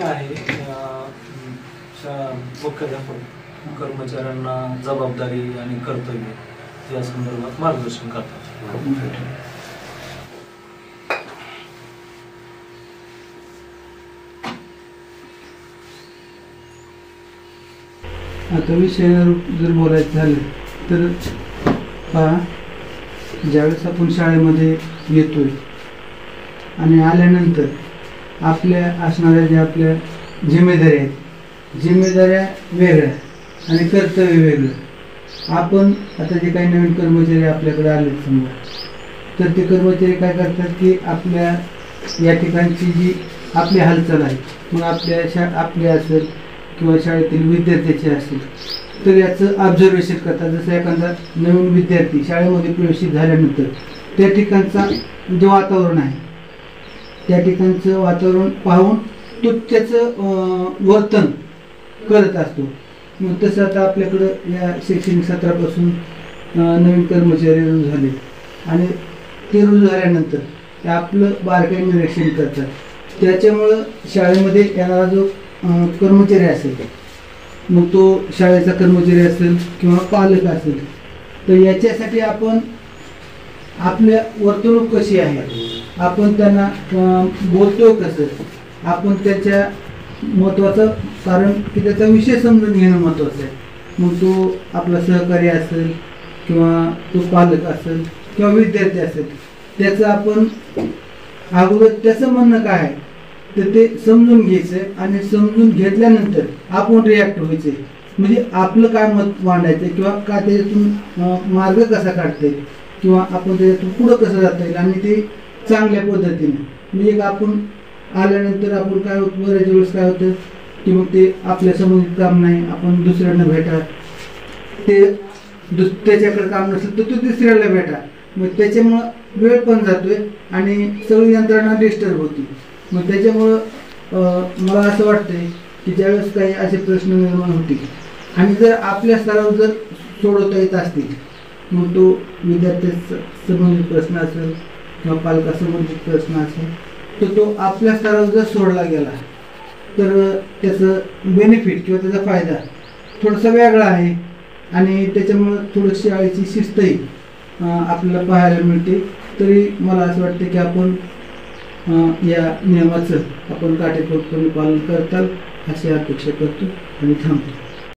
आहे मुख्याध्यापक कर्मचाऱ्यांना जबाबदारी आणि कर्तव्य या संदर्भात मार्गदर्शन करतात। आता विषयावर जर बोलायचं झालं तर पहा, ज्यावेळेस आपण शाळेमध्ये येतोय आणि आल्यानंतर आपल्या असणाऱ्या ज्या आपल्या जिम्मेदाऱ्या आहेत, जिम्मेदाऱ्या वेगळ्या आणि कर्तव्य वेगळं। आपण आता जे काही नवीन कर्मचारी आपल्याकडे आले समजा, तर ते कर्मचारी काय करतात की आपल्या या ठिकाणची जी आपली हालचाल आहे, मग आपल्या असेल किंवा शाळेतील विद्यार्थ्याचे असेल, तर याचं ऑब्झर्वेशन करतात। जसं एखादा नवीन विद्यार्थी शाळेमध्ये प्रवेशित झाल्यानंतर त्या ठिकाणचा जे वातावरण आहे, त्या ठिकाणचं वातावरण पाहून तो त्याचं वर्तन करत असतो। मग तसं आता आपल्याकडं या शैक्षणिक सत्रापासून नवीन कर्मचारी रुजू झाले आणि ते रुजू झाल्यानंतर ते आपलं बारकाईने निरीक्षण करतात। त्याच्यामुळं शाळेमध्ये येणारा जो कर्मचारी असेल, मग तो शाळेचा कर्मचारी असेल किंवा पालक असेल, तर याच्यासाठी आपण आपल्या वर्तणूक कशी आहे, आपण त्यांना बोलतो कसं, आपण त्याच्या महत्त्वाचं कारण की त्याचा विषय समजून घेणं महत्त्वाचं आहे। मग तो आपला सहकारी असेल किंवा तो पालक असेल किंवा विद्यार्थी असेल, त्याचं आपण अगोदर त्याचं म्हणणं काय आहे तर ते समजून घ्यायचं आणि समजून घेतल्यानंतर आपण रिॲक्ट व्हायचे, म्हणजे आपलं काय मत मांडायचं किंवा काय त्याच्यातून मार्ग कसा काढता येईल किंवा आपण त्याच्यातून पुढं कसं जाता येईल आणि ते चांगल्या पद्धतीने। म्हणजे आपण आल्यानंतर आपण काय होतं, बऱ्याच वेळेस काय होतं की मग ते आपल्या संबंधित काम नाही, आपण दुसऱ्यांना भेटा, ते त्याच्याकडे काम नसेल तर तो दुसऱ्याला भेटा, मग त्याच्यामुळं वेळ पण जातोय आणि सगळी यंत्रणा डिस्टर्ब होती। मग त्याच्यामुळं मला असं वाटतंय की ज्यावेळेस काही असे प्रश्न निर्माण होतील आणि जर आपल्या स्तरावर जर सोडवता येत असतील, मग तो विद्यार्थ्या संबंधित प्रश्न असेल किंवा पालकासंबंधित प्रश्न असेल, तर तो आपल्या स्तरावर जर सोडला गेला तर त्याचं बेनिफिट किंवा त्याचा फायदा थोडासा वेगळा आहे आणि त्याच्यामुळं थोडं शाळेची शिस्तही आपल्याला पाहायला मिळते। तरी मला असं वाटतं की आपण या नियमाचं आपण काटेकोरपणे पालन करताल अशी अपेक्षा करतो आणि थांबतो।